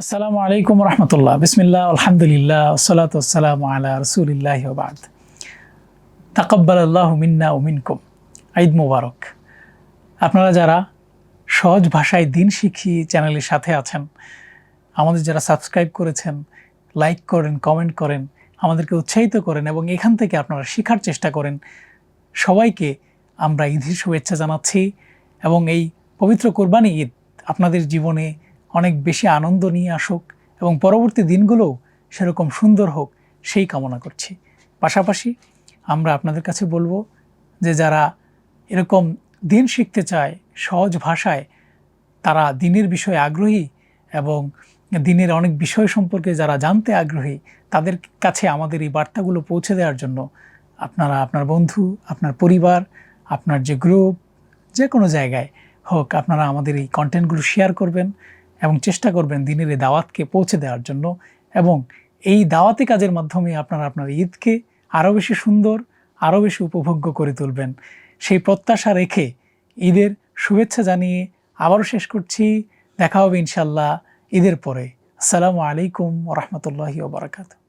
আসসালামু আলাইকুম রহমতুল্লাহ, বিসমিল্লাহ, আলহামদুলিল্লাহ, ওসসালাতু ওয়াসসালামু আলা রাসূলিল্লাহি ওয়া বা'দ। তাকাব্বালাল্লাহু মিন্না ওয়া মিনকুম। ঈদ মুবারক। আপনারা যারা সহজ ভাষায় দিন শিখি চ্যানেলের সাথে আছেন, আমাদের যারা সাবস্ক্রাইব করেছেন, লাইক করেন, কমেন্ট করেন, আমাদেরকে উৎসাহিত করেন এবং এখান থেকে আপনারা শেখার চেষ্টা করেন, সবাইকে আমরা ঈদের শুভেচ্ছা জানাচ্ছি এবং এই পবিত্র কোরবানি ঈদ আপনাদের জীবনে অনেক বেশি আনন্দ নিয়ে আসুক এবং পরবর্তী দিনগুলোও সেরকম সুন্দর হোক সেই কামনা করছি। পাশাপাশি আমরা আপনাদের কাছে বলবো যে যারা এরকম দিন শিখতে চায় সহজ ভাষায়, তারা দিনের বিষয়ে আগ্রহী এবং দিনের অনেক বিষয় সম্পর্কে যারা জানতে আগ্রহী, তাদের কাছে আমাদের এই বার্তাগুলো পৌঁছে দেওয়ার জন্য আপনারা আপনার বন্ধু, আপনার পরিবার, আপনার যে গ্রুপ, যে কোনো জায়গায় হোক, আপনারা আমাদের এই কন্টেন্টগুলো শেয়ার করবেন এবং চেষ্টা করবেন দিনের এই দাওয়াতকে পৌঁছে দেওয়ার জন্য এবং এই দাওয়াতি কাজের মাধ্যমে আপনারা আপনার ঈদকে আরও বেশি সুন্দর, আরও বেশি উপভোগ্য করে তুলবেন। সেই প্রত্যাশা রেখে ঈদের শুভেচ্ছা জানিয়ে আবারও শেষ করছি। দেখা হবে ইনশাল্লাহ ঈদের পরে। আসসালামু আলাইকুম ওয়া রাহমাতুল্লাহি ওয়া বারাকাতুহু।